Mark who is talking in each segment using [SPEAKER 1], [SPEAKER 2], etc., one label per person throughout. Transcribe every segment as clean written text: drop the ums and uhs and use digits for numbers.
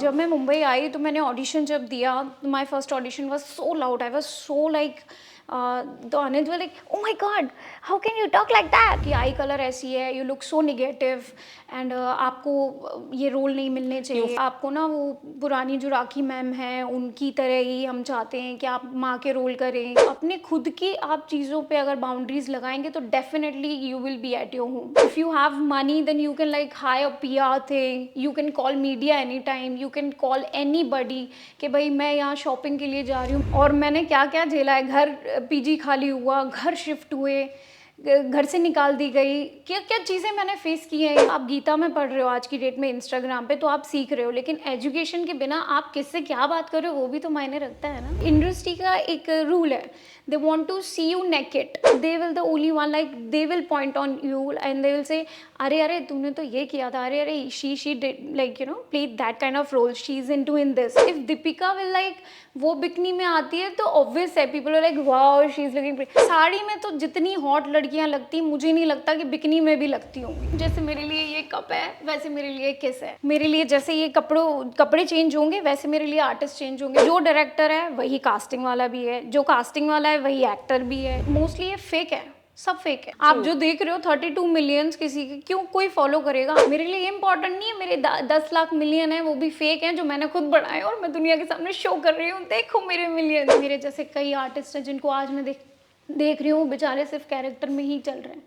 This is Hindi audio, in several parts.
[SPEAKER 1] जब मैं मुंबई आई तो मैंने ऑडिशन जब दिया, my first audition was so loud, I was so like तो Anil was like oh my God how can you talk like that, कि आई कलर ऐसी है, you look so negative and आपको ये रोल नहीं मिलने चाहिए, आपको ना वो पुरानी जो राखी मैम है उनकी तरह ही हम चाहते हैं कि आप माँ के रोल करें। अपने खुद की आप चीज़ों पे अगर बाउंड्रीज लगाएंगे तो definitely you will be at your home. If you have money then you can like hire a PR thing, you can call media any time, you can call anybody कि भाई मैं यहाँ शॉपिंग के लिए जा रही हूँ। और मैंने क्या क्या झेला है, घर PG खाली हुआ, घर शिफ्ट हुए, घर से निकाल दी गई, क्या क्या चीज़ें मैंने फेस की हैं। आप गीता में पढ़ रहे हो आज की डेट में इंस्टाग्राम पे तो आप सीख रहे हो, लेकिन एजुकेशन के बिना आप किससे क्या बात कर रहे हो वो भी तो मायने रखता है ना। इंडस्ट्री का एक रूल है, they want to see you naked, they will the only one like they will point on you and they will say अरे अरे तुमने तो ये किया था, अरे अरे she did like you know played that kind of role, she's into in this। if Deepika will like वो बिकनी में आती है तो obvious है people are like wow she's looking pretty। Sari में तो जितनी हॉट लड़कियां लगती, मुझे नहीं लगता कि बिकनी में भी लगती होंगी। जैसे मेरे लिए ये कप है वैसे मेरे लिए किस है, मेरे लिए जैसे ये कपड़े चेंज होंगे वैसे मेरे लिए आर्टिस्ट चेंज होंगे। जो डायरेक्टर है वही कास्टिंग वाला भी है, जो कास्टिंग वाला है वही एक्टर भी है। मोस्टली ये फेक है, सब फेक है। आप जो देख रहे हो 32 मिलियंस किसी के, क्यों कोई फॉलो करेगा? मेरे लिए ये इंपॉर्टेंट नहीं है मेरे 10 लाख मिलियन है, वो भी फेक है जो मैंने खुद बढ़ाए और मैं दुनिया के सामने शो कर रही हूँ, देखो मेरे मिलियन। मेरे जैसे कई आर्टिस्ट हैं जिनको आज मैं देख रही हूँ, बेचारे सिर्फ कैरेक्टर में ही चल रहे हैं।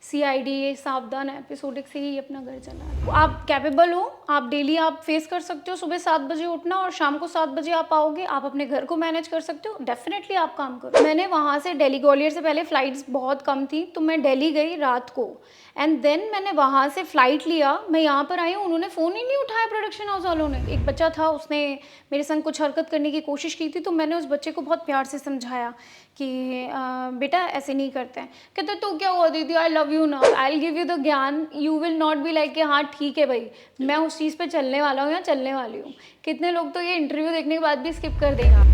[SPEAKER 1] CID ये सावधान एपिसोडिक से ही अपना घर चला है। आप कैपेबल हो, आप डेली आप फेस कर सकते हो, सुबह 7 बजे उठना और शाम को 7 बजे आप आओगे, आप अपने घर को मैनेज कर सकते हो, डेफिनेटली आप काम करो। मैंने वहाँ से दिल्ली ग्वालियर से पहले फ़्लाइट्स बहुत कम थी तो मैं दिल्ली गई रात को एंड देन मैंने वहाँ से फ़्लाइट लिया, मैं यहाँ पर आई हूँ, उन्होंने फ़ोन ही नहीं उठाया प्रोडक्शन हाउस वालों ने। एक बच्चा था उसने मेरे संग कुछ हरकत करने की कोशिश की थी तो मैंने उस बच्चे को बहुत प्यार से समझाया कि बेटा ऐसे नहीं करते हैं। कहते तो क्या हुआ दीदी, आई लव यू ना, I will give you the ज्ञान, you will not be like कि हाँ ठीक है भाई मैं उस चीज़ पे चलने वाला हूँ या चलने वाली हूँ। कितने लोग तो ये इंटरव्यू देखने के बाद भी स्किप कर देंगे।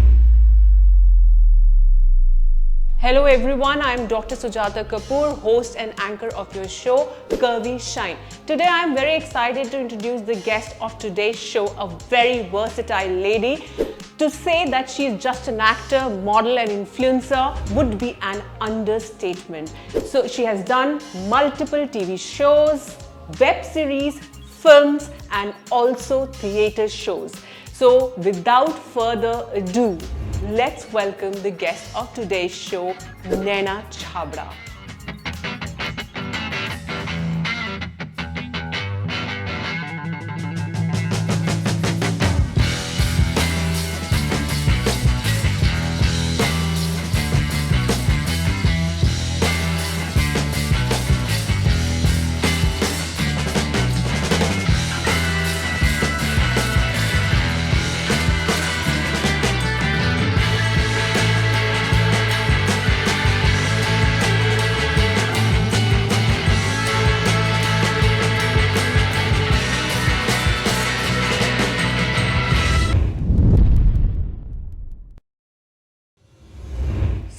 [SPEAKER 2] Hello everyone, I am Dr. Sujata Kapoor, host and anchor of your show, Curvy Shine. Today I am very excited to introduce the guest of today's show, a very versatile lady. To say that she is just an actor, model and influencer would be an understatement. So she has done multiple TV shows, web series, films and also theatre shows. So without further ado, let's welcome the guest of today's show, Naina Chhabra.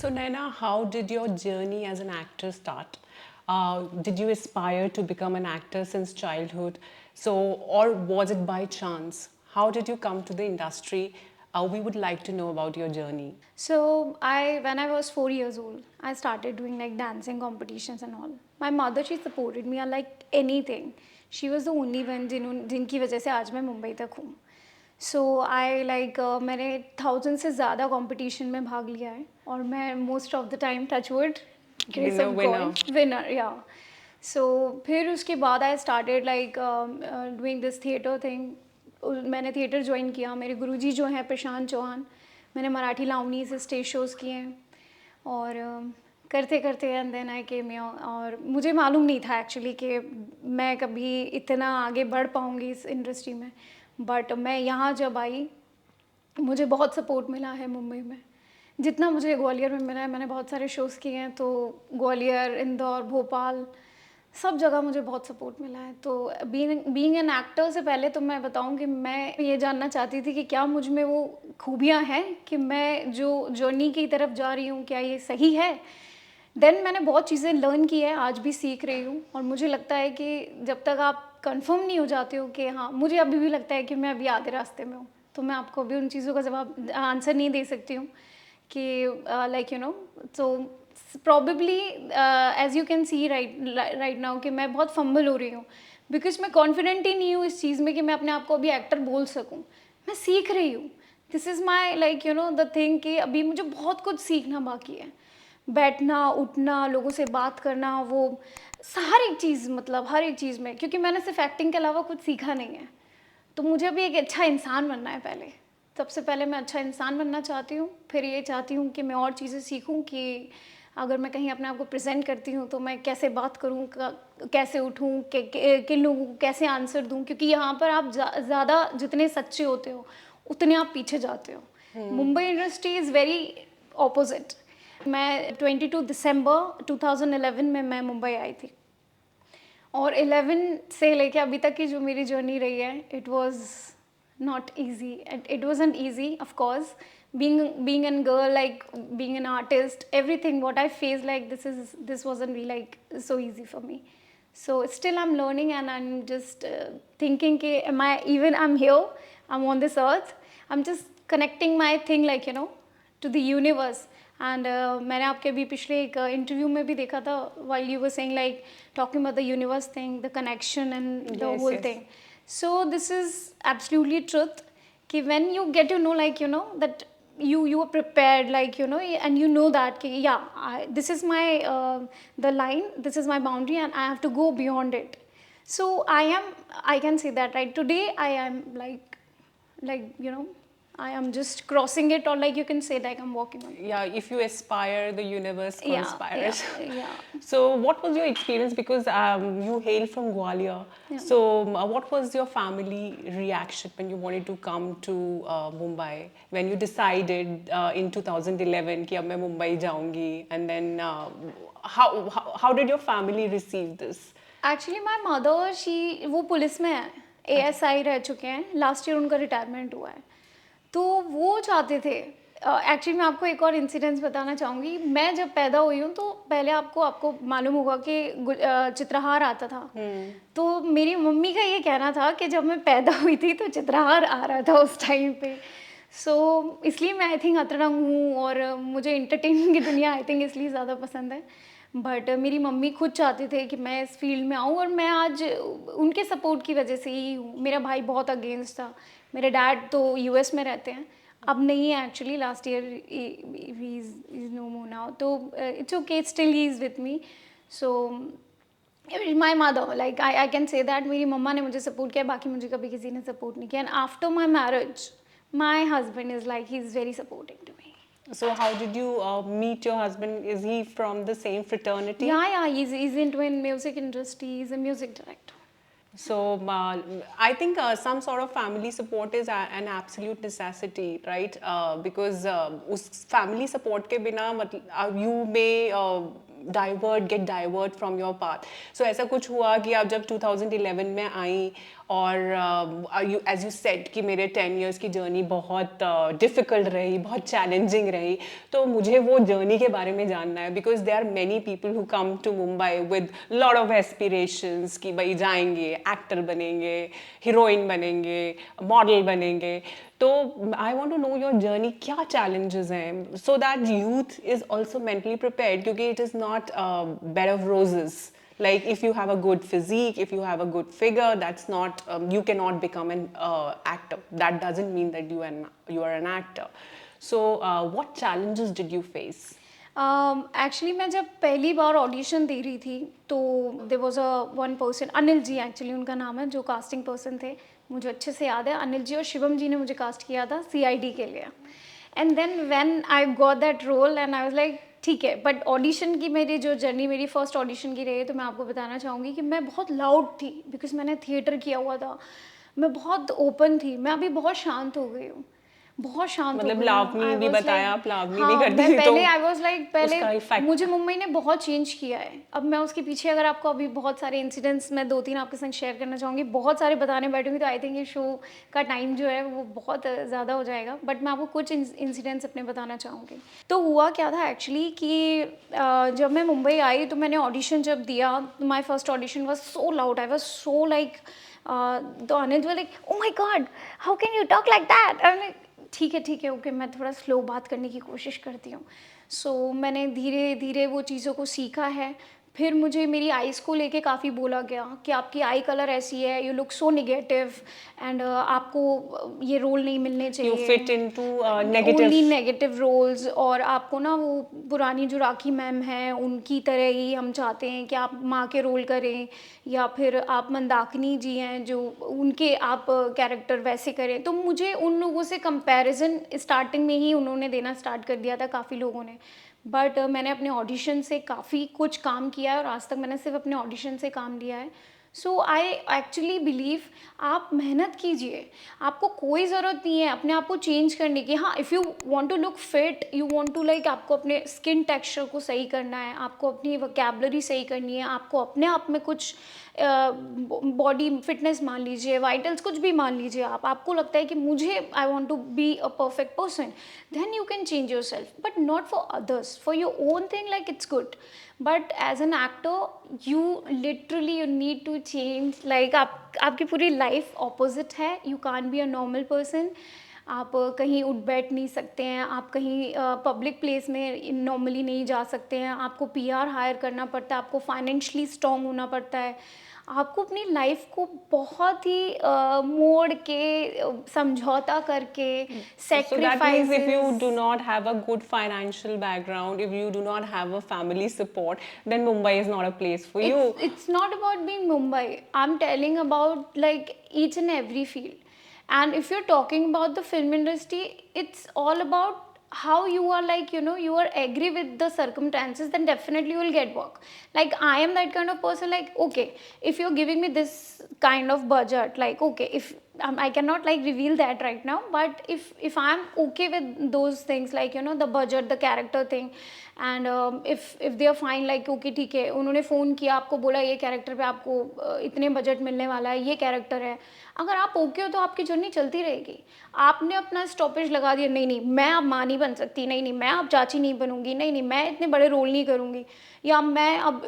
[SPEAKER 2] So Naina, how did your journey as an actor start? Did you aspire to become an actor since childhood? So, or was it by chance? How did you come to the industry? We would like to know about your journey.
[SPEAKER 1] So when I was 4 years old, I started doing like dancing competitions and all. My mother, she supported me like anything. She was the only one जिनकी वजह से आज मैं मुंबई तक हूँ. सो आई लाइक मैंने 1000 से ज़्यादा कंपटीशन में भाग लिया है और मैं most of the time touchwood winner yeah. So फिर उसके बाद I started like doing this theatre thing. मैंने थिएटर ज्वाइन किया, मेरे गुरुजी जो हैं प्रशांत चौहान, मैंने मराठी लावनी से स्टेज शोज़ किए हैं और करते करते and then I came here. और मुझे मालूम नहीं था एक्चुअली कि मैं कभी इतना आगे बढ़ पाऊँगी इस इंडस्ट्री में, बट मैं यहाँ जब आई मुझे बहुत सपोर्ट मिला है मुंबई में, जितना मुझे ग्वालियर में मिला है। मैंने बहुत सारे शोज़ किए हैं तो ग्वालियर, इंदौर, भोपाल, सब जगह मुझे बहुत सपोर्ट मिला है। तो बीइंग एन एक्टर से पहले तो मैं बताऊं कि मैं ये जानना चाहती थी कि क्या मुझ में वो खूबियाँ हैं कि मैं जो जर्नी की तरफ जा रही हूँ क्या ये सही है, देन मैंने बहुत चीज़ें लर्न की है, आज भी सीख रही हूँ। और मुझे लगता है कि जब तक आप कंफर्म नहीं हो जाते हो कि हाँ, मुझे अभी भी लगता है कि मैं अभी आधे रास्ते में हूँ, तो मैं आपको अभी उन चीज़ों का जवाब आंसर नहीं दे सकती हूँ कि like you know. So probably as you can see right now कि मैं बहुत फंबल हो रही हूँ, बिकॉज मैं कॉन्फिडेंट ही नहीं हूँ इस चीज़ में कि मैं अपने आप को अभी एक्टर बोल सकूँ। मैं सीख रही हूँ, this is my like you know the thing कि अभी मुझे बहुत कुछ सीखना बाकी है। बैठना, उठना, लोगों से बात करना, वो हर एक चीज़, मतलब हर एक चीज़ में, क्योंकि मैंने सिर्फ एक्टिंग के अलावा कुछ सीखा नहीं है। तो मुझे अभी एक अच्छा इंसान बनना है पहले। सबसे पहले मैं अच्छा इंसान बनना चाहती हूँ, फिर ये चाहती हूँ कि मैं और चीज़ें सीखूँ कि अगर मैं कहीं अपने आप को प्रेजेंट करती हूँ तो मैं कैसे बात करूँ, कैसे उठूँ, किन लोगों को कैसे आंसर दूँ, क्योंकि यहाँ पर आप ज़्यादा जितने सच्चे होते हो उतने आप पीछे जाते हो। Mumbai industry is very opposite. मैं 22 दिसंबर 2011 में मैं मुंबई आई थी, और 11 से लेके अभी तक की जो मेरी जर्नी रही है, it was not easy, it wasn't easy of course, being a girl, like being an artist, everything what I faced, like this wasn't really like so easy for me. So still I'm learning, and I'm just thinking कि am I even, I'm here, I'm on this earth, I'm just connecting my thing, like you know, to the universe. And मैंने आपके अभी पिछले एक इंटरव्यू में भी देखा था, while you were saying like talking about the universe thing, the connection and the
[SPEAKER 2] Yes,
[SPEAKER 1] whole
[SPEAKER 2] yes.
[SPEAKER 1] thing. So this is absolutely truth कि when you get to know, like you know, that you are prepared, like you know, and you know that कि yeah, this is my the line, this is my boundary, and I have to go beyond it. So I can say that right today I am like you know, I am just crossing it, or like you can say like I'm walking on it.
[SPEAKER 2] Yeah, if you aspire, the universe
[SPEAKER 1] Yeah,
[SPEAKER 2] conspires.
[SPEAKER 1] yeah.
[SPEAKER 2] So, what was your experience? Because you hail from Gwalior.
[SPEAKER 1] Yeah.
[SPEAKER 2] So, what was your family reaction when you wanted to come to Mumbai? When you decided in 2011 कि अब मैं मुंबई जाऊंगी, and then how did your family receive this?
[SPEAKER 1] Actually my mother वो पुलिस में है, ASI रह चुके हैं, लास्ट ईयर उनका रिटायरमेंट हुआ है। तो वो चाहते थे, एक्चुअली मैं आपको एक और इंसिडेंस बताना चाहूँगी। मैं जब पैदा हुई हूँ तो पहले आपको मालूम होगा कि चित्रहार आता था। तो मेरी मम्मी का ये कहना था कि जब मैं पैदा हुई थी तो चित्रहार आ रहा था उस टाइम पे। सो इसलिए मैं आई थिंक अतरंग हूँ, और मुझे इंटरटेनमेंट की दुनिया आई थिंक इसलिए ज़्यादा पसंद है। बट मेरी मम्मी खुद चाहते थे कि मैं इस फील्ड में आऊँ, और मैं आज उनके सपोर्ट की वजह से ही हूँ। मेरा भाई बहुत अगेंस्ट था। मेरे डैड तो US में रहते हैं, अब नहीं है actually, last year he is no more now, तो it's okay, still he is with me. So my mother, like I can say that मेरी मम्मा ने मुझे सपोर्ट किया, बाकी मुझे कभी किसी ने सपोर्ट नहीं किया। And after my marriage my husband is like, he is very supporting to me.
[SPEAKER 2] So, how did you meet your husband? Is he from the same fraternity?
[SPEAKER 1] Yeah, he's into in music industry, he's a music director.
[SPEAKER 2] So, I think some sort of family support is an absolute necessity, right? Because उस family support के बिना मतलब you may get divert from your path. So ऐसा कुछ हुआ कि आप जब 2011 में आई, और as you said कि मेरे 10 years की जर्नी बहुत difficult रही, बहुत challenging रही, तो मुझे वो जर्नी के बारे में जानना है, because there are many people who come to Mumbai with lot of aspirations कि भाई जाएंगे, एक्टर बनेंगे, हीरोइन बनेंगे, मॉडल बनेंगे। तो I want to know your journey, क्या challenges हैं, so that youth is also mentally prepared, क्योंकि it is not bed of roses. Like if you have a good physique, if you have a good figure, that's not you cannot become an actor. That doesn't mean that you are an actor. So what challenges did you face?
[SPEAKER 1] Actually मैं जब पहली बार ऑडिशन दे रही थी तो there was a one person, Anil ji actually उनका नाम है, जो कास्टिंग पर्सन थे, मुझे अच्छे से याद है। अनिल जी और शिवम जी ने मुझे कास्ट किया था CID के लिए। And then when I got that role and I was like ठीक है। बट ऑडिशन की मेरी जो जर्नी, मेरी फर्स्ट ऑडिशन की रही है, तो मैं आपको बताना चाहूँगी कि मैं बहुत लाउड थी, बिकॉज मैंने थिएटर किया हुआ था, मैं बहुत ओपन थी। मैं अभी बहुत शांत हो गई हूँ, बहुत शांत हो
[SPEAKER 2] मतलब
[SPEAKER 1] गई हूँ।
[SPEAKER 2] लावनी
[SPEAKER 1] I
[SPEAKER 2] भी
[SPEAKER 1] was
[SPEAKER 2] बताया,
[SPEAKER 1] like,
[SPEAKER 2] आप लावनी
[SPEAKER 1] हाँ,
[SPEAKER 2] भी करती
[SPEAKER 1] मैं
[SPEAKER 2] थी, तो
[SPEAKER 1] पहले आई वॉज लाइक
[SPEAKER 2] उसका
[SPEAKER 1] पहले
[SPEAKER 2] इफेक्ट।
[SPEAKER 1] मुझे मुंबई ने बहुत चेंज किया है। अब मैं उसके पीछे अगर आपको अभी बहुत सारे इंसिडेंट्स मैं 2-3 आपके संग शेयर करना चाहूँगी, बहुत सारे बताने बैठूंगी तो आई थिंक ये शो का टाइम जो है वो बहुत ज़्यादा हो जाएगा, बट मैं आपको कुछ इंसिडेंट्स अपने बताना चाहूँगी। तो हुआ क्या था एक्चुअली कि जब मैं मुंबई आई तो मैंने ऑडिशन जब दिया, my first audition was so loud, I was so like तो Anil were like, oh my God, how can you talk like that. I ठीक है ओके, मैं थोड़ा स्लो बात करने की कोशिश करती हूँ। सो मैंने धीरे धीरे वो चीज़ों को सीखा है। फिर मुझे मेरी आइज़ को लेके काफ़ी बोला गया कि आपकी आई कलर ऐसी है, you look so negative and आपको ये रोल नहीं मिलने
[SPEAKER 2] यू
[SPEAKER 1] चाहिए,
[SPEAKER 2] fit into negative.
[SPEAKER 1] Only negative roles, और आपको ना वो पुरानी जो राखी मैम हैं उनकी तरह ही हम चाहते हैं कि आप माँ के रोल करें, या फिर आप मंदाकिनी जी हैं जो उनके आप कैरेक्टर वैसे करें। तो मुझे उन लोगों से कंपैरिजन स्टार्टिंग में ही उन्होंने देना स्टार्ट कर दिया था, काफ़ी लोगों ने। बट मैंने अपने ऑडिशन से काफ़ी कुछ काम किया है और आज तक मैंने सिर्फ अपने ऑडिशन से काम लिया है। सो आई एक्चुअली बिलीव आप मेहनत कीजिए, आपको कोई ज़रूरत नहीं है अपने आप को चेंज करने की। हाँ, if you want to look fit, you want to like, आपको अपने स्किन टेक्सचर को सही करना है, आपको अपनी वोकैबुलरी सही करनी है, आपको अपने आप में कुछ बॉडी फिटनेस मान लीजिए, वाइटल्स कुछ भी मान लीजिए, आपको लगता है कि मुझे I want to be a perfect person, then you can change yourself, but not for others, for your own thing, like it's good. But as an actor, you literally you need to change, like आपकी पूरी लाइफ ऑपोजिट है, you can't be a normal person. आप कहीं उठ बैठ नहीं सकते हैं, आप कहीं पब्लिक प्लेस में नॉर्मली नहीं जा सकते हैं, आपको पीआर हायर करना पड़ता है, आपको फाइनेंशियली स्ट्रॉन्ग होना पड़ता है, आपको अपनी लाइफ को बहुत ही मोड़ के समझौता करके
[SPEAKER 2] So that means if you
[SPEAKER 1] sacrifices.
[SPEAKER 2] do not have a good financial background, if you do not have a family support, then Mumbai is not a place for you.
[SPEAKER 1] It's not about being Mumbai. I'm telling about like each and every field. And if you're talking about the film industry, it's all about how you are, like, you know, you are agree with the circumstances, then definitely you will get work. Like I am that kind of person, like okay, if you're giving me this kind of budget, like okay, if I cannot like reveal that right now, but if I'm okay with those things, like you know, the budget, the character thing, and if they are fine, like okay ठीक है, उन्होंने फ़ोन किया, आपको बोला ये कैरेक्टर पे आपको इतने बजट मिलने वाला है, ये कैरेक्टर है, अगर आप ओके हो तो आपकी जर्नी चलती रहेगी। आपने अपना स्टॉपेज लगा दिया, नहीं नहीं मैं अब माँ नहीं बन सकती, नहीं नहीं मैं अब चाची नहीं बनूंगी, नहीं नहीं मैं इतने बड़े रोल नहीं करूँगी, या मैं अब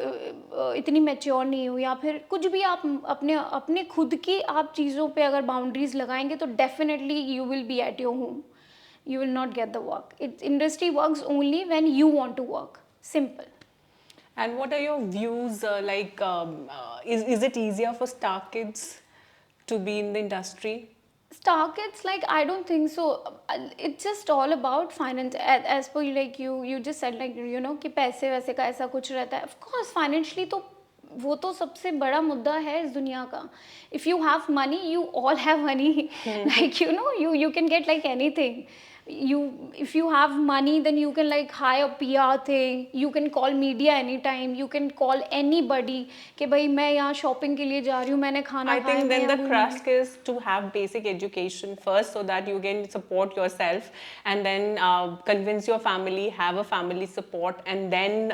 [SPEAKER 1] इतनी मैच्योर नहीं हूँ, या फिर कुछ भी आप अपने अपने खुद की आप चीज़ों पे अगर बाउंड्रीज लगाएंगे तो definitely you will be at your home, you will not get the work. Industry works only when you want to work. Simple.
[SPEAKER 2] And what are your views? Is it easier for star kids to be in the industry?
[SPEAKER 1] Star kids, like I don't think so. It's just all about finance. As per like you just said, like you know कि पैसे वैसे का ऐसा कुछ रहता है. Of course, financially तो वो तो सबसे बड़ा मुद्दा है इस दुनिया का. If you have money, you all have money. Like you know, you can get like anything. If you have money, then you can like hire PR thing, you can call media anytime, you can call anybody कि भाई मैं यहाँ shopping के लिए जा रही हूँ, मैंने खाना
[SPEAKER 2] I
[SPEAKER 1] खाया,
[SPEAKER 2] think then
[SPEAKER 1] मैं
[SPEAKER 2] the
[SPEAKER 1] यहाँ
[SPEAKER 2] crack is to have basic education first so that you can support yourself and then convince your family, have a family support, and then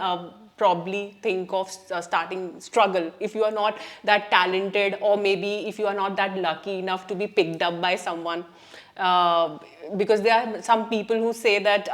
[SPEAKER 2] probably think of starting struggle if you are not that talented, or maybe if you are not that lucky enough to be picked up by someone. Because there are some people who say that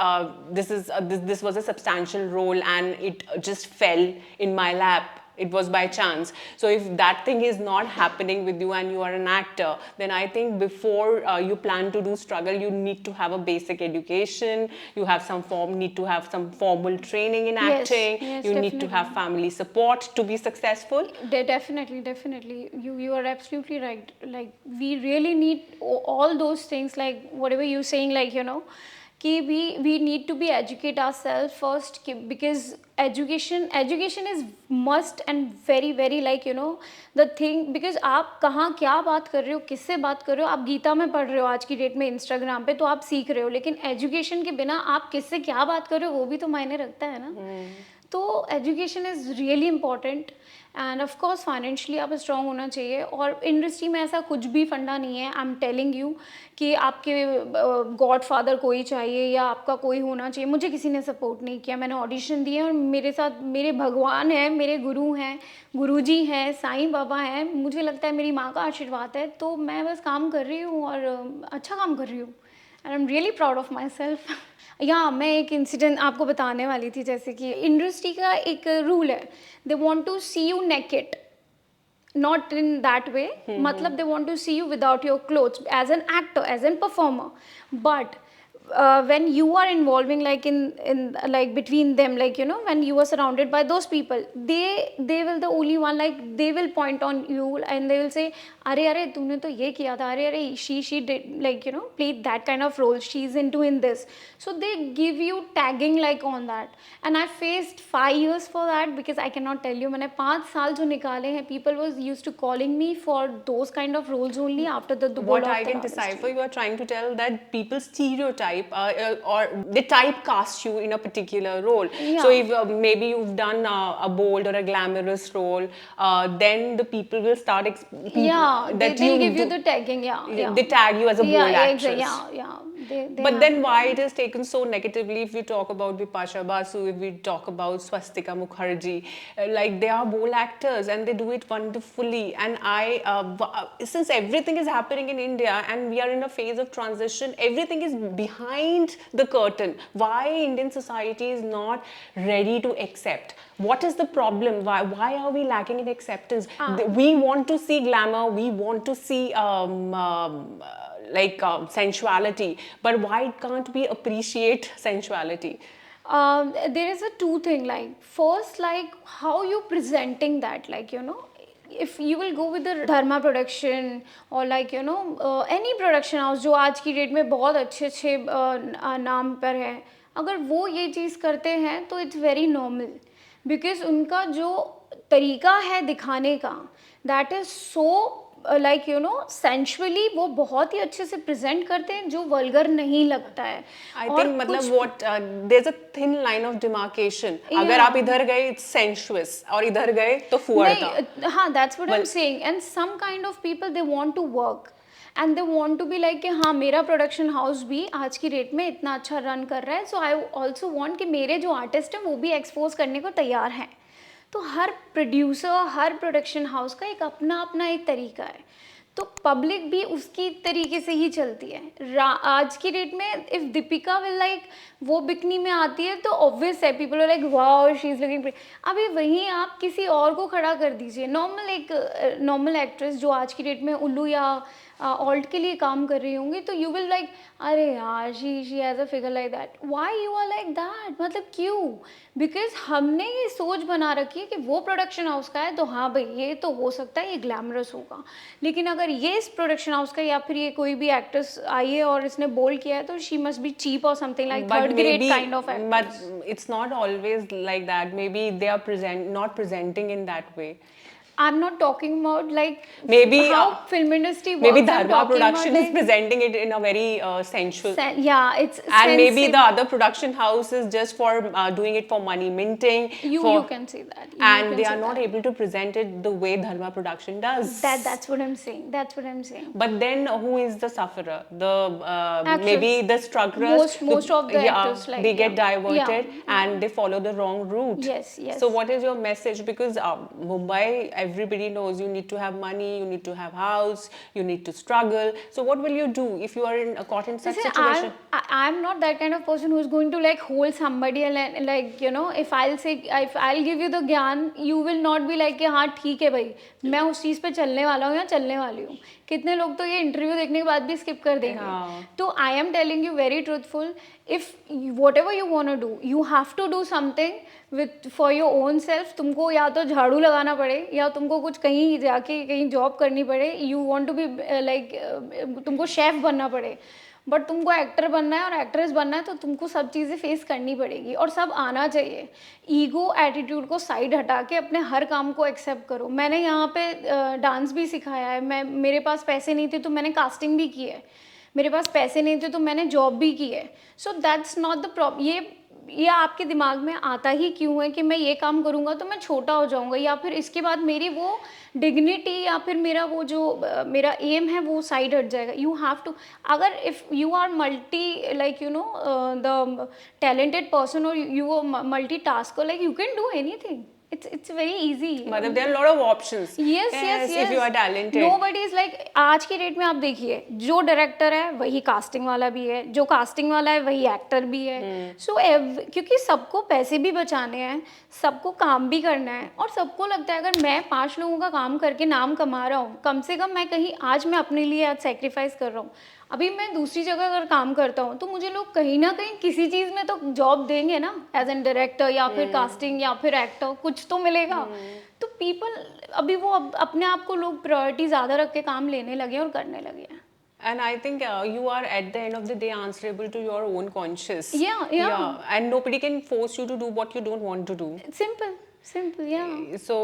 [SPEAKER 2] this was a substantial role and it just fell in my lap. It was by chance. So if that thing is not happening with you and you are an actor, then I think before you plan to do struggle, you need to have a basic education. You need to have some formal training in
[SPEAKER 1] Yes,
[SPEAKER 2] acting.
[SPEAKER 1] yes,
[SPEAKER 2] You need to have family support to be successful.
[SPEAKER 1] Definitely. You are absolutely right. Like we really need all those things. Like whatever you're saying, like you know, कि we need to be educate ourselves first, because education is must and very like you know the thing, because आप कहाँ क्या बात कर रहे हो, किससे बात कर रहे हो, आप गीता में पढ़ रहे हो आज की डेट में इंस्टाग्राम पे तो आप सीख रहे हो, लेकिन एजुकेशन के बिना आप किससे क्या बात कर रहे हो वो भी तो मायने रखता है ना. तो education is really important end of course financially आप स्ट्रांग होना चाहिए, और इंडस्ट्री में ऐसा कुछ भी फंडा नहीं है, आई एम टेलिंग यू, कि आपके गॉड फादर कोई चाहिए या आपका कोई होना चाहिए। मुझे किसी ने सपोर्ट नहीं किया, मैंने ऑडिशन दिए और मेरे साथ मेरे भगवान हैं, मेरे गुरु हैं, गुरुजी हैं, साईं बाबा हैं, मुझे लगता है मेरी माँ का आशीर्वाद है, तो मैं बस काम कर रही हूँ और अच्छा काम कर रही हूँ, and I am really proud of my self. या मैं एक इंसिडेंट आपको बताने वाली थी, जैसे कि इंडस्ट्री का एक रूल है, they want to see you naked, not in that way, matlab they want to see you without your clothes as an actor, as an performer, but when you are involving like in like between them, like you know, when you are surrounded by those people, they will the only one, like they will point on you and they will say अरे तूने तो ये किया था, अरे she did, like you know, played that kind of role, she's into in this, so they give you tagging like on that, and I faced 5 years for that, because I cannot tell you, मैंने 5 साल जो निकाले हैं, people was used to calling me for those kind of roles only after the
[SPEAKER 2] What I can decipher, you are trying to tell that people stereotype or they typecast you in a particular role.
[SPEAKER 1] Yeah.
[SPEAKER 2] So if maybe you've done a bold or a glamorous role, then the people will start
[SPEAKER 1] they'll give you the tagging,
[SPEAKER 2] they tag you as a bold actress.
[SPEAKER 1] Exactly, they
[SPEAKER 2] But then why it is taken so negatively? If we talk about Bipasha Basu, if we talk about Swastika Mukherjee, like they are bold actors and they do it wonderfully. And since everything is happening in India and we are in a phase of transition, everything is behind the curtain. Why Indian society is not ready to accept? What is the problem? Why are we lacking in acceptance? We want to see glamour, we want to see sensuality, but why can't we appreciate sensuality?
[SPEAKER 1] There is a two thing, like first, like how you presenting that, like you know, if you will go with the Dharma production or like you know any production house जो आज की डेट में बहुत अच्छे नाम पर है, अगर वो ये चीज़ करते हैं तो इट्स वेरी नॉर्मल, बिकॉज उनका जो तरीका है दिखाने का, that is so like you know sensually, वो बहुत ही अच्छे से प्रेजेंट करते हैं, जो वल्गर नहीं लगता है।
[SPEAKER 2] आई थिंक मतलब what there is a thin line of demarcation, अगर आप इधर गए इट्स सेंशुअस और इधर गए तो फुअर था।
[SPEAKER 1] हाँ, that's what I am saying, and some kind of people they want to work and they want to be like कि हाँ मेरा प्रोडक्शन हाउस भी आज की डेट में इतना अच्छा रन कर रहा है, सो आई ऑल्सो वांट कि मेरे जो आर्टिस्ट हैं वो भी एक्सपोज करने को तैयार हैं। तो हर प्रोड्यूसर, हर प्रोडक्शन हाउस का एक अपना अपना एक तरीका है, तो पब्लिक भी उसकी तरीके से ही चलती है। आज की डेट में इफ़ दीपिका विल लाइक वो बिकनी में आती है तो ऑब्वियस है, people are like wow she is looking pretty. अभी वहीं आप किसी और को खड़ा कर दीजिए, नॉर्मल एक्ट्रेस जो आज की डेट में उल्लू या ऑल्ट के लिए काम कर रही होंगी, तो यू विल लाइक अरे यार she has a figure like that, why you are like that, मतलब क्यों? बिकॉज हमने ये सोच बना रखी है कि वो प्रोडक्शन हाउस का है तो हाँ भाई ये तो हो सकता है, ये ग्लैमरस होगा, लेकिन अगर ये इस प्रोडक्शन हाउस का या फिर ये कोई भी एक्ट्रेस आई है और इसने बोल्ड किया है तो शी मस्ट बी चीप और something like third grade kind of actress.
[SPEAKER 2] But it's not always like that. Maybe they are not presenting in that way.
[SPEAKER 1] I'm not talking about like
[SPEAKER 2] maybe
[SPEAKER 1] how film industry works.
[SPEAKER 2] Maybe Dharma production is presenting it in a very sensual.
[SPEAKER 1] Yeah, it's
[SPEAKER 2] and maybe the other production house is just for doing it for money minting.
[SPEAKER 1] You can say that.
[SPEAKER 2] And they are not able to present it the way Dharma production does.
[SPEAKER 1] That's what I'm saying. That's what I'm saying.
[SPEAKER 2] But then who is the sufferer? The maybe the strugglers.
[SPEAKER 1] Most of the actors like
[SPEAKER 2] they get diverted and they follow the wrong route.
[SPEAKER 1] Yes.
[SPEAKER 2] So what is your message? Because Mumbai, everybody knows you need to have money, you need to have house, you need to struggle. So what will you do if you are caught in such situation?
[SPEAKER 1] I'm not that kind of person who is going to like hold somebody and like you know, if I'll give you the ज्ञान, you will not be like कि हाँ ठीक है भाई मैं उस चीज़ पे चलने वाला हूँ या चलने वाली हूँ। कितने लोग तो ये इंटरव्यू देखने के बाद भी स्किप कर देंगे। तो I am telling you very truthful, if whatever you want to do, you have to do something with for your own self. तुमको या तो झाड़ू लगाना पड़े या तुमको कुछ कहीं जाके कहीं जॉब करनी पड़े, you want to be like तुमको शेफ बनना पड़े, बट तुमको एक्टर बनना है और एक्ट्रेस बनना है तो तुमको सब चीज़ें फेस करनी पड़ेगी और सब आना चाहिए। ईगो एटीट्यूड को साइड हटा के अपने हर काम को एक्सेप्ट करो। मैंने यहाँ पे डांस भी सिखाया है, मेरे पास पैसे नहीं थे तो मैंने कास्टिंग भी की है, मेरे पास पैसे नहीं थे तो मैंने जॉब भी की है। So that's not the problem. ये ये आपके दिमाग में आता ही क्यों है कि मैं ये काम करूँगा तो मैं छोटा हो जाऊँगा, या फिर इसके बाद मेरी वो डिग्निटी या फिर मेरा वो जो मेरा एम है वो साइड हट जाएगा। यू हैव टू, अगर if you are multi like you know the talented person, और you multi tasker, like you can do anything, it's very easy.
[SPEAKER 2] मतलब there are a lot of options.
[SPEAKER 1] Yes.
[SPEAKER 2] If you are talented.
[SPEAKER 1] Nobody is like, आज की डेट में आप देखिए, जो डायरेक्टर है वही कास्टिंग वाला भी है, जो कास्टिंग वाला है वही एक्टर भी है। सो क्योंकि सबको पैसे भी बचाने हैं, सबको काम भी करना है, और सबको लगता है अगर मैं 5 लोगों का काम करके नाम कमा रहा हूँ, कम से कम मैं कहीं आज मैं अपने लिए आज सेक्रीफाइस कर रहा हूँ। अभी मैं दूसरी जगह अगर काम करता हूँ तो मुझे लोग कहीं ना कहीं किसी चीज़ में तो जॉब देंगे ना, एज एन डायरेक्टर या फिर कास्टिंग या फिर एक्टर, कुछ तो मिलेगा। तो पीपल अभी वो अपने आप को लोग प्रायोरिटी ज़्यादा रख के काम लेने लगे और करने लगे हैं।
[SPEAKER 2] And I think you are at the end of the day answerable to your own conscience.
[SPEAKER 1] Yeah.
[SPEAKER 2] And nobody can force you to do what you don't want to do.
[SPEAKER 1] Simple, yeah.
[SPEAKER 2] So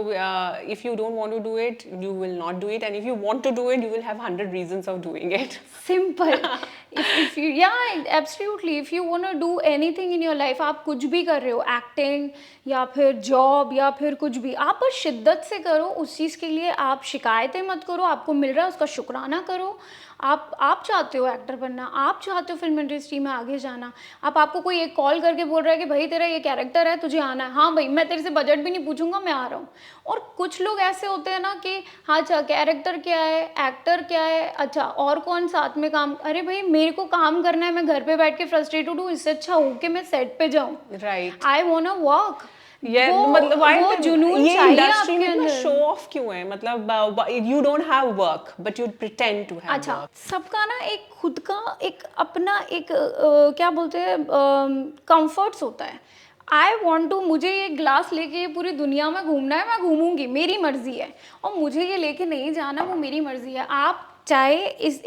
[SPEAKER 2] if you don't want to do it, you will not do it, and if you want to do it, you will have 100 reasons of doing it.
[SPEAKER 1] Simple. if you, yeah, absolutely. If you want to do anything in your life, आप कुछ भी कर रहे हो, एक्टिंग या फिर जॉब या फिर कुछ भी, आप बस शिद्दत से करो उस चीज़ के लिए। आप शिकायतें मत करो, आपको मिल रहा है उसका शुक्राना करो। आप चाहते हो एक्टर बनना, आप चाहते हो फिल्म इंडस्ट्री में आगे जाना, आपको कोई एक कॉल करके बोल रहा है कि भाई तेरा ये कैरेक्टर है, तुझे आना है, हाँ भाई मैं तेरे से बजट भी नहीं पूछूंगा, मैं आ रहा हूँ। और कुछ लोग ऐसे होते हैं ना कि हाँ अच्छा कैरेक्टर क्या है, एक्टर क्या है, अच्छा और कौन साथ में काम, अरे भाई मेरे को काम करना है, मैं घर पे बैठ के फ्रस्ट्रेटेड हूँ, इससे अच्छा हो कि मैं सेट पे जाऊँ।
[SPEAKER 2] Right,
[SPEAKER 1] I want to work.
[SPEAKER 2] मतलब
[SPEAKER 1] वो जुनून चाहिए
[SPEAKER 2] इंडस्ट्री में
[SPEAKER 1] आपके
[SPEAKER 2] इतना
[SPEAKER 1] अंदर।
[SPEAKER 2] शो ऑफ क्यों है? मतलब you don't have work but you pretend to have
[SPEAKER 1] अच्छा,
[SPEAKER 2] वर्क।
[SPEAKER 1] सबका ना एक खुद का एक अपना एक क्या बोलते हैं कंफर्ट्स होता है। आई वॉन्ट टू, मुझे ये ग्लास लेके पूरी दुनिया में घूमना है, मैं घूमूंगी, मेरी मर्जी है, और मुझे ये लेके नहीं जाना, वो मेरी मर्जी है। आप चाहे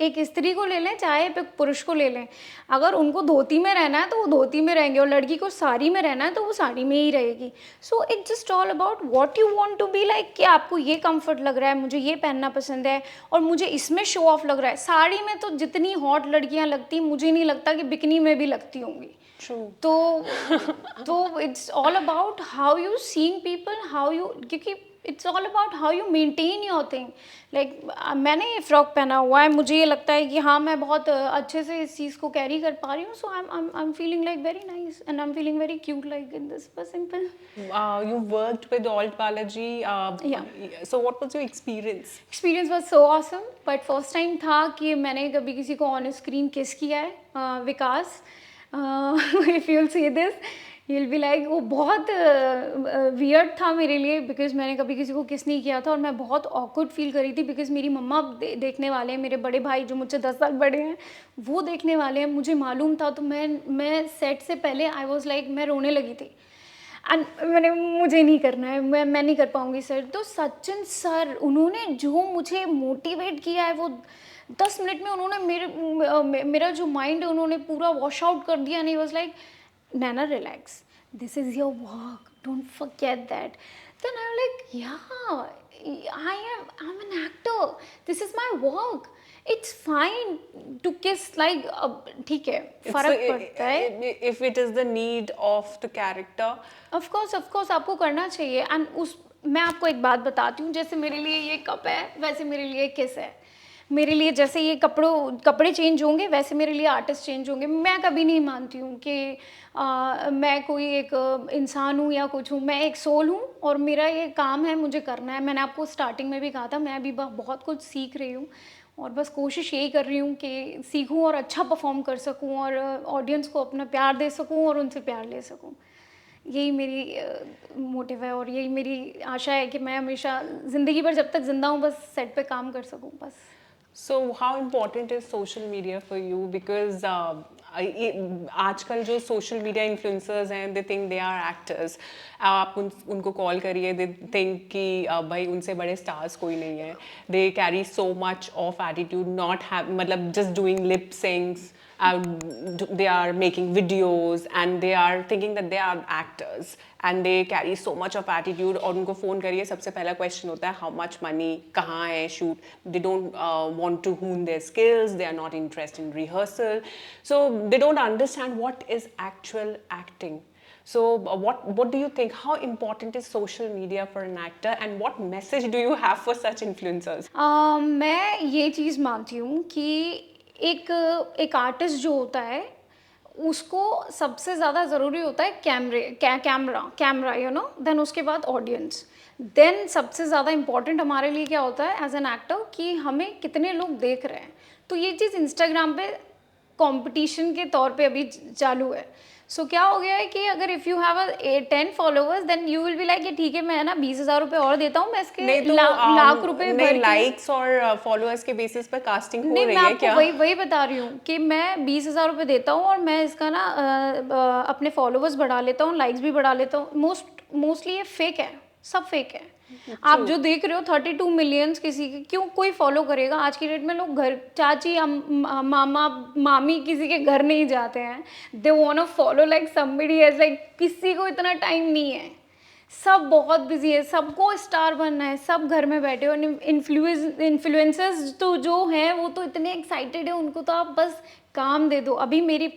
[SPEAKER 1] एक स्त्री को ले लें, चाहे एक पुरुष को ले लें, अगर उनको धोती में रहना है तो वो धोती में रहेंगे, और लड़की को साड़ी में रहना है तो वो साड़ी में ही रहेगी। So it's just all about what you want to be like, कि आपको ये कंफर्ट लग रहा है, मुझे ये पहनना पसंद है और मुझे इसमें शो ऑफ लग रहा है। साड़ी में तो जितनी हॉट लड़कियां लगती, मुझे नहीं लगता कि बिकनी में भी लगती होंगी। तो it's all about how you seeing people, how you, क्योंकि it's all about how you maintain your thing. Like मैंने ये फ्रॉक पहना हुआ है, मुझे ये लगता है कि हाँ मैं बहुत अच्छे से इस चीज़ को कैरी कर पा रही हूँ, so I am feeling like very nice and I am feeling very cute like in this, बस simple.
[SPEAKER 2] You worked with Alt Balaji.
[SPEAKER 1] Yeah.
[SPEAKER 2] So what was your experience?
[SPEAKER 1] Experience was so awesome, but first time था कि मैंने कभी किसी को ऑन स्क्रीन किस किया है। Vikas, if you'll see this you'll be like, वो बहुत वियर्ड था मेरे लिए, बिकॉज मैंने कभी किसी को किस नहीं किया था, और मैं बहुत ऑकवर्ड फील करी थी, बिकॉज मेरी मम्मा देखने वाले हैं, मेरे बड़े भाई जो मुझसे 10 साल बड़े हैं वो देखने वाले हैं, मुझे मालूम था। तो मैं सेट से पहले आई वॉज लाइक, मैं रोने लगी थी, एंड मुझे नहीं करना है, मैं नहीं कर पाऊँगी सर। तो सचिन सर, उन्होंने जो मुझे मोटिवेट किया है, वो 10 मिनट में उन्होंने मेरा जो माइंड है उन्होंने पूरा वॉश आउट कर दिया। नहीं, was like, Nana, relax. This is your work. Don't forget that. Then I'm like, yeah, I'm an actor. This is my work. It's fine to kiss like, ठीक है, फर्क पड़ता है।
[SPEAKER 2] If it is the need of the character.
[SPEAKER 1] Of course आपको करना चाहिए। And मैं आपको एक बात बताती हूँ, जैसे मेरे लिए ये कप है, वैसे मेरे लिए किस है। मेरे लिए जैसे ये कपड़े चेंज होंगे, वैसे मेरे लिए आर्टिस्ट चेंज होंगे। मैं कभी नहीं मानती हूँ कि मैं कोई एक इंसान हूँ या कुछ हूँ, मैं एक सोल हूँ और मेरा ये काम है, मुझे करना है। मैंने आपको स्टार्टिंग में भी कहा था, मैं अभी बहुत कुछ सीख रही हूँ और बस कोशिश यही कर रही हूँ कि सीखूँ और अच्छा परफॉर्म कर सकूँ और ऑडियंस को अपना प्यार दे सकूँ और उनसे प्यार ले सकूँ। यही मेरी मोटिव है और यही मेरी आशा है कि मैं हमेशा ज़िंदगी भर जब तक ज़िंदा हूँ बस सेट पे काम कर सकूँ बस।
[SPEAKER 2] So how important is social media for you? Because आजकल जो social media influencers हैं, they think they are actors. आप उनको कॉल करिए, they think कि भाई उनसे बड़े stars कोई नहीं है. They carry so much of attitude, not have मतलब just doing lip syncs. They are making videos and they are thinking that they are actors and they carry so much of attitude. और उनको फ़ोन करिए, सबसे पहला क्वेश्चन होता है how much money, कहाँ है shoot. They don't want to hone their skills. They are not interested in rehearsal. So they don't understand what is actual acting. So, what do you think? How important is social media for an actor, and what message do you have for such influencers?
[SPEAKER 1] मैं ये चीज़ मानती हूँ कि एक एक आर्टिस्ट जो होता है उसको सबसे ज़्यादा ज़रूरी होता है कैमरा देन उसके बाद ऑडियंस, देन सबसे ज़्यादा इम्पॉर्टेंट हमारे लिए क्या होता है एज एन एक्टर कि हमें कितने लोग देख रहे हैं। तो ये चीज़ इंस्टाग्राम पे कंपटीशन के तौर पे अभी चालू है। सो क्या हो गया है कि अगर if you have 10 followers then you will be like ठीक है, मैं ना 20,000 रुपये और देता हूँ, मैं इसके लाख रुपए भर के
[SPEAKER 2] लाइक्स और फॉलोअर्स के बेसिस पर कास्टिंग हो
[SPEAKER 1] नहीं,
[SPEAKER 2] रही
[SPEAKER 1] मैं
[SPEAKER 2] है
[SPEAKER 1] आपको
[SPEAKER 2] क्या?
[SPEAKER 1] वही बता रही हूँ कि मैं 20,000 रुपये देता हूँ और मैं इसका ना अपने फॉलोवर्स बढ़ा लेता हूँ, लाइक्स भी बढ़ा लेता हूँ। मोस्टली ये फेक है, सब फेक है। आप जो देख रहे हो 32 मिलियंस किसी के, क्यों कोई फॉलो करेगा? आज की डेट में लोग घर चाची मामा मामी किसी के घर नहीं जाते हैं। They want to follow like somebody as, like किसी को इतना टाइम नहीं है, सब बहुत बिजी है, सबको स्टार बनना है, सब घर में बैठे हो। इन्फ्लुएंसर्स तो जो हैं वो तो इतने एक्साइटेड है, उनको तो आप बस काम दे दो। अभी मेरी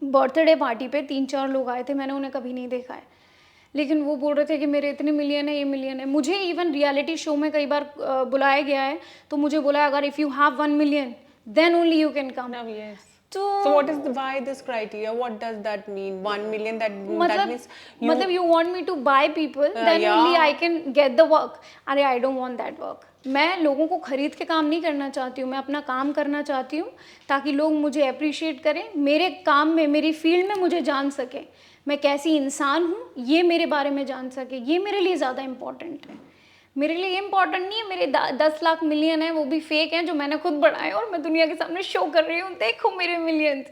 [SPEAKER 1] बर्थडे पार्टी पे 3-4 लोग आए थे, मैंने उन्हें कभी नहीं देखा है, लेकिन वो बोल रहे थे कि मेरे इतने मिलियन है, ये मिलियन है। मुझे इवन रियलिटी शो में कई बार बुलाया गया है, तो मुझे बोला अगर if you have 1 million then only you can come.
[SPEAKER 2] Now, yes.
[SPEAKER 1] तो
[SPEAKER 2] So what is why this criteria? What does that mean? 1 million, that means you,
[SPEAKER 1] मतलब you want me to buy people, then
[SPEAKER 2] yeah.
[SPEAKER 1] only I can get the work. अरे I don't want that work. मैं लोगों को खरीद के काम नहीं करना चाहती हूँ, मैं अपना काम करना चाहती हूँ ताकि लोग मुझे अप्रिशिएट करें, मेरे काम में, मेरी फील्ड में मुझे जान सके, मैं कैसी इंसान हूँ ये मेरे बारे में जान सके। ये मेरे लिए ज़्यादा इम्पॉर्टेंट है। मेरे लिए इम्पॉर्टेंट नहीं है मेरे 10 लाख मिलियन है, वो भी फेक हैं जो मैंने खुद बढ़ाए और मैं दुनिया के सामने शो कर रही हूँ, देखो मेरे मिलियंस,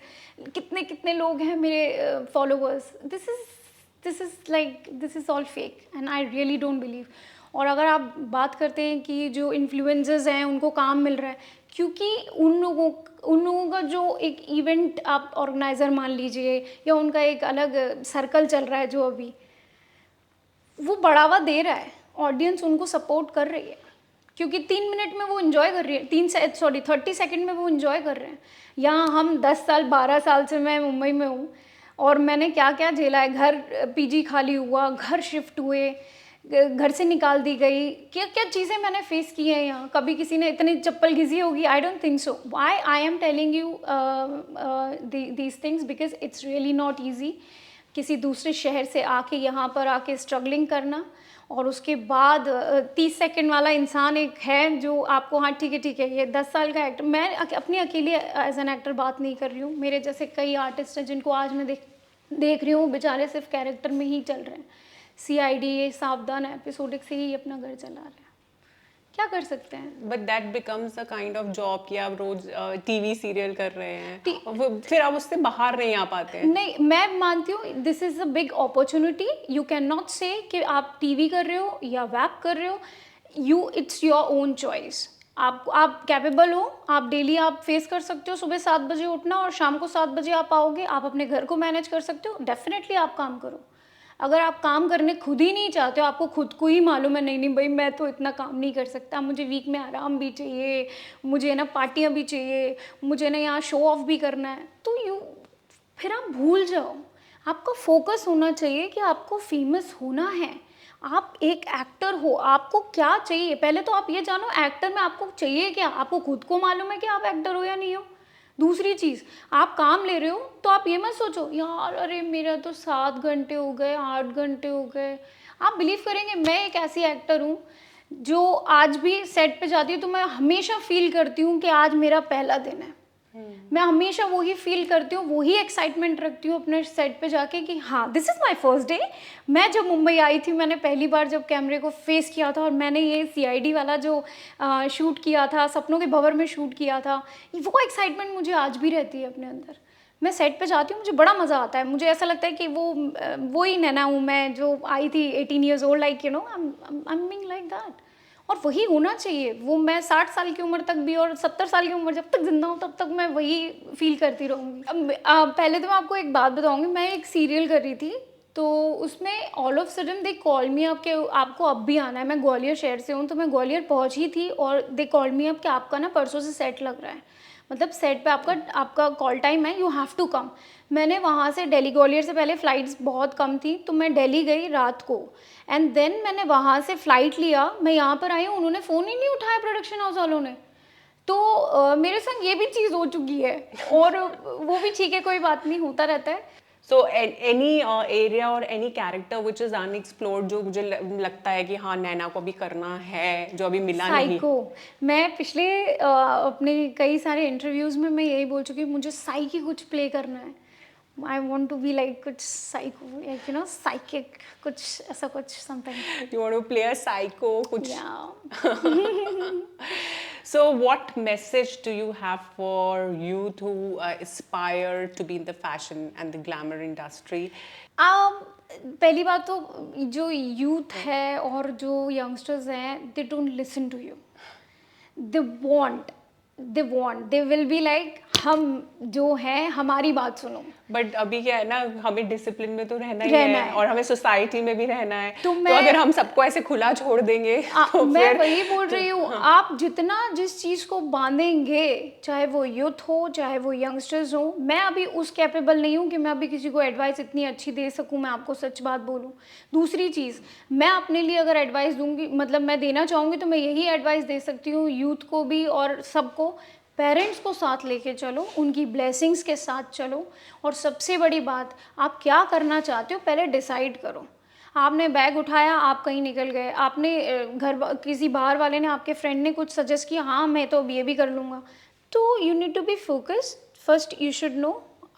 [SPEAKER 1] कितने कितने लोग हैं मेरे followers. This is all fake and I really don't believe. और अगर आप बात करते हैं कि जो इन्फ्लुएंसर्स हैं उनको काम मिल रहा है, क्योंकि उन लोगों का जो एक इवेंट आप ऑर्गेनाइज़र मान लीजिए या उनका एक अलग सर्कल चल रहा है जो अभी वो बढ़ावा दे रहा है, ऑडियंस उनको सपोर्ट कर रही है, क्योंकि 3 मिनट में वो इन्जॉय कर रही है, 30 सेकंड में वो इन्जॉय कर रहे हैं। यहाँ हम 10 साल 12 साल से मैं मुंबई में हूँ और मैंने क्या क्या झेला है, घर पीजी खाली हुआ, घर शिफ्ट हुए, घर से निकाल दी गई, क्या क्या चीज़ें मैंने फेस की हैं यहाँ। कभी किसी ने इतनी चप्पल घिसी होगी, I don't think so. Why I am telling you these things because it's really not easy किसी दूसरे शहर से आके यहाँ पर आके स्ट्रगलिंग करना, और उसके बाद 30 सेकंड वाला इंसान एक है जो आपको, हाँ ठीक है ये 10 साल का एक्टर, मैं अपनी अकेले एज एन एक्टर बात नहीं कर रही हूँ, मेरे जैसे कई आर्टिस्ट हैं जिनको आज मैं देख रही हूँ बेचारे सिर्फ कैरेक्टर में ही चल रहे हैं। CID ये सावधान एपिसोडिक से ही अपना घर चला रहे हैं, क्या कर सकते हैं।
[SPEAKER 2] But that becomes a kind of job कि आप रोज टीवी सीरियल कर रहे हैं, फिर आप उससे बाहर नहीं आ पाते हैं।
[SPEAKER 1] नहीं, मैं मानती हूँ this is a big opportunity. You can not से कि आप टीवी कर रहे हो या वेब कर रहे हो, इट्स योर ओन चॉइस। आप कैपेबल हो, आप डेली आप फेस कर सकते हो, सुबह 7 बजे उठना और शाम को 7 बजे आप आओगे, आप अपने घर को मैनेज कर सकते हो, डेफिनेटली आप काम करो। अगर आप काम करने खुद ही नहीं चाहते हो, आपको खुद को ही मालूम है नहीं भाई मैं तो इतना काम नहीं कर सकता, मुझे वीक में आराम भी चाहिए, मुझे ना पार्टियाँ भी चाहिए, मुझे ना यहाँ शो ऑफ भी करना है, तो फिर आप भूल जाओ। आपका फोकस होना चाहिए कि आपको फेमस होना है, आप एक एक्टर हो, आपको क्या चाहिए पहले तो आप ये जानो एक्टर में आपको चाहिए क्या, आपको खुद को मालूम है कि आप एक्टर हो या नहीं हो। दूसरी चीज़, आप काम ले रहे हो तो आप ये मत सोचो यार अरे मेरा तो 7 घंटे हो गए, 8 घंटे हो गए। आप बिलीव करेंगे मैं एक ऐसी एक्टर हूँ जो आज भी सेट पे जाती हूँ तो मैं हमेशा फील करती हूँ कि आज मेरा पहला दिन है। मैं हमेशा वही फील करती हूँ, वही एक्साइटमेंट रखती हूँ अपने सेट पे जाके कि हाँ this is my first day. मैं जब मुंबई आई थी, मैंने पहली बार जब कैमरे को फेस किया था और मैंने ये CID वाला जो शूट किया था, सपनों के भंवर में शूट किया था, वो एक्साइटमेंट मुझे आज भी रहती है अपने अंदर। मैं सेट पे जाती हूँ, मुझे बड़ा मज़ा आता है, मुझे ऐसा लगता है कि वो ही नैना हूँ मैं जो आई थी 18 years old, like you no I am being like that. और वही होना चाहिए, वो मैं 60 साल की उम्र तक भी और 70 साल की उम्र जब तक जिंदा हूँ तब तक मैं वही फील करती रहूँगी। पहले तो मैं आपको एक बात बताऊँगी, मैं एक सीरियल कर रही थी तो उसमें all of sudden they call me up कि आपको अब भी आना है। मैं ग्वालियर शहर से हूँ तो मैं ग्वालियर पहुँची थी और दे कॉल मी अप कि आपका ना परसों से सेट लग रहा है। मतलब सेट पे आपका कॉल टाइम है, यू हैव टू कम। मैंने वहाँ से दिल्ली ग्वालियर से पहले फ़्लाइट्स बहुत कम थी, तो मैं दिल्ली गई रात को एंड देन मैंने वहाँ से फ़्लाइट लिया, मैं यहाँ पर आई हूँ, उन्होंने फ़ोन ही नहीं उठाया प्रोडक्शन हाउस वालों ने। तो मेरे संग ये भी चीज़ हो चुकी है और वो भी ठीक है, कोई बात नहीं, होता रहता है।
[SPEAKER 2] So any area or any character which is unexplored जो मुझे लगता है कि हाँ नैना को अभी करना है, जो अभी मिला नहीं।
[SPEAKER 1] साइको, मैं पिछले अपने कई सारे इंटरव्यूज़ में मैं यही बोल चुकी हूँ, मुझे साइकी कुछ प्ले करना है। I want to be like कुछ psycho, like you know psychic, कुछ ऐसा कुछ something.
[SPEAKER 2] You want to play a psycho कुछ?
[SPEAKER 1] Yeah.
[SPEAKER 2] So what message do you have for youth who aspire to be in the fashion and the glamour industry?
[SPEAKER 1] पहली बात तो जो यूथ है और जो यंगस्टर्स हैं, they don't listen to you, they will be like हम जो हैं हमारी बात सुनो।
[SPEAKER 2] बट अभी क्या है ना, हमें डिसिप्लिन में तो रहना ही
[SPEAKER 1] रहना
[SPEAKER 2] है
[SPEAKER 1] है।
[SPEAKER 2] और हमें सोसाइटी में भी रहना है,
[SPEAKER 1] तो
[SPEAKER 2] तो अगर हम सबको ऐसे खुला छोड़ देंगे तो
[SPEAKER 1] मैं
[SPEAKER 2] फिर
[SPEAKER 1] वही बोल रही हूँ, आप जितना जिस चीज़ को बांधेंगे, चाहे वो यूथ हो चाहे वो यंगस्टर्स हो, मैं अभी उस कैपेबल नहीं हूँ कि मैं अभी किसी को एडवाइस इतनी अच्छी दे सकूँ, मैं आपको सच बात बोलूँ। दूसरी चीज़, मैं अपने लिए अगर एडवाइस दूंगी, मतलब मैं देना चाहूँगी, तो मैं यही एडवाइस दे सकती हूँ यूथ को भी और सबको, पेरेंट्स को साथ लेके चलो, उनकी ब्लेसिंग्स के साथ चलो, और सबसे बड़ी बात, आप क्या करना चाहते हो पहले डिसाइड करो। आपने बैग उठाया, आप कहीं निकल गए, आपने किसी बाहर वाले ने, आपके फ्रेंड ने कुछ सजेस्ट किया, हाँ मैं तो अब ये भी कर लूँगा, तो you need to be focused. First you should know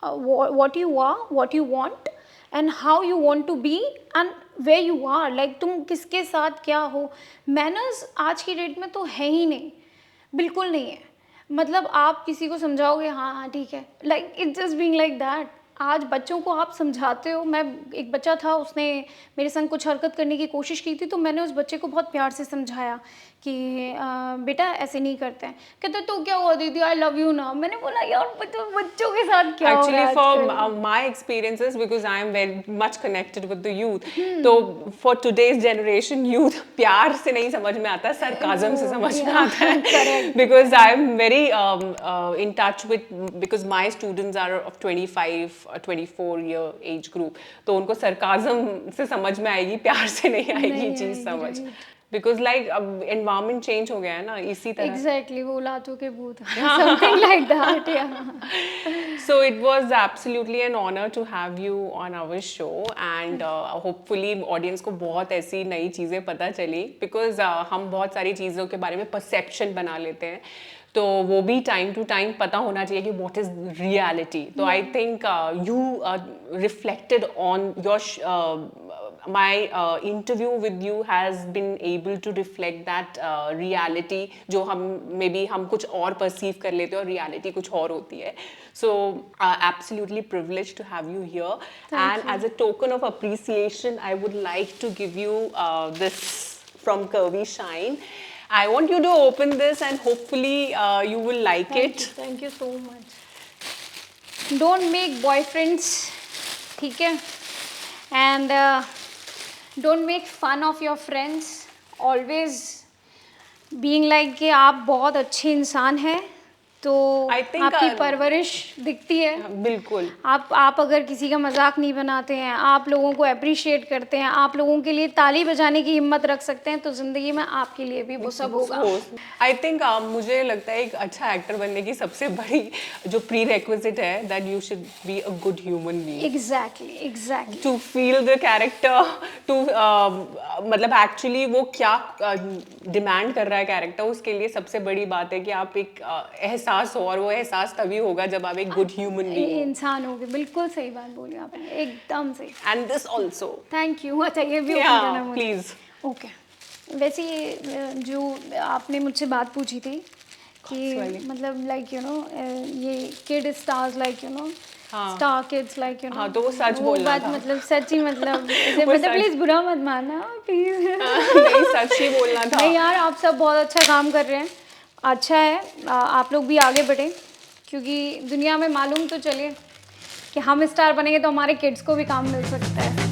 [SPEAKER 1] what you are, what you want and how you want to be and way you are, like तुम किसके साथ क्या हो। मैनर्स आज की डेट में तो है ही नहीं, बिल्कुल नहीं है। मतलब आप किसी को समझाओगे, हाँ हाँ ठीक है, like it's just being like that. आज बच्चों को आप समझाते हो, मैं एक बच्चा था, उसने मेरे संग कुछ हरकत करने की कोशिश की थी, तो मैंने उस बच्चे को बहुत प्यार से समझाया कि बेटा ऐसे नहीं करते हैं। कहते तो क्या हुआ दीदी, आई लव यू ना। मैंने बोला यार बच्चों के साथ क्या हो रहा है
[SPEAKER 2] Actually, for my experiences, because I am very much connected with the youth, तो for today's generation, youth प्यार से नहीं समझ में आता, sarcasm से समझ में आता है। Because I am very in touch with, because my students are of 25, 24-year age group, तो उनको sarcasm से समझ में आएगी, प्यार से नहीं आएगी चीज़ समझ। Because like अब environment change हो गया है ना, इसी तरह।
[SPEAKER 1] Exactly, वो लातों के भूत, something like that, yeah.
[SPEAKER 2] So it was absolutely an honor to have you on our show, and hopefully audience को बहुत ऐसी नई चीज़ें पता चली, because हम बहुत सारी चीज़ों के बारे में perception बना लेते हैं, तो वो भी टाइम टू टाइम पता होना चाहिए कि what is reality. तो I think you reflected on your my interview with you has been able to reflect that reality, जो हम maybe हम कुछ और perceive कर लेते हैं और reality कुछ और होती है. So absolutely privileged to have you here. And as a token of appreciation, I would like to give you this from Curvy Shine. I want you to open this and hopefully you will like it.
[SPEAKER 1] Thank you so much. Don't make boyfriends, ठीक है? And don't make fun of your friends. Always being like कि आप बहुत अच्छे इंसान हैं, तो आपकी परवरिश दिखती है।
[SPEAKER 2] बिल्कुल।
[SPEAKER 1] आप अगर किसी का मजाक नहीं बनाते हैं, आप लोगों को अप्रिशिएट करते हैं, आप लोगों के लिए ताली बजाने की हिम्मत रख सकते हैं, तो ज़िंदगी में आपके लिए भी वो सब होगा।
[SPEAKER 2] आई थिंक मुझे लगता है एक अच्छा एक्टर बनने की सबसे बड़ी जो प्री रिक्विजिट है, that you should be a good human being.
[SPEAKER 1] Exactly
[SPEAKER 2] to feel the character, to मतलब एक्चुअली वो क्या डिमांड कर रहा है कैरेक्टर, उसके लिए सबसे बड़ी बात है कि आप एक एहसास हो, और वो एहसास तभी होगा जब आप एक गुड ह्यूमन बीइंग
[SPEAKER 1] इंसान होगे। बिल्कुल सही बात बोली आपने, एकदम सही।
[SPEAKER 2] And this also,
[SPEAKER 1] thank you. अच्छा ये भी
[SPEAKER 2] yeah,
[SPEAKER 1] करना मुझे,
[SPEAKER 2] प्लीज।
[SPEAKER 1] ओके। वैसे ये जो आपने मुझसे बात पूछी थी कि मतलब लाइक यू नो ये kid stars like you no star kids like you no,
[SPEAKER 2] हाँ, तो वो सच बोलना
[SPEAKER 1] बात
[SPEAKER 2] था।
[SPEAKER 1] मतलब सच्ची मतलब प्लीज बुरा मत मानना प्लीज।
[SPEAKER 2] नहीं, सच ही बोलना था।
[SPEAKER 1] नहीं यार, आप सब बहुत अच्छा काम कर रहे हैं, अच्छा है, आप लोग भी आगे बढ़ें, क्योंकि दुनिया में मालूम तो चले कि हम स्टार बनेंगे तो हमारे किड्स को भी काम मिल सकता है।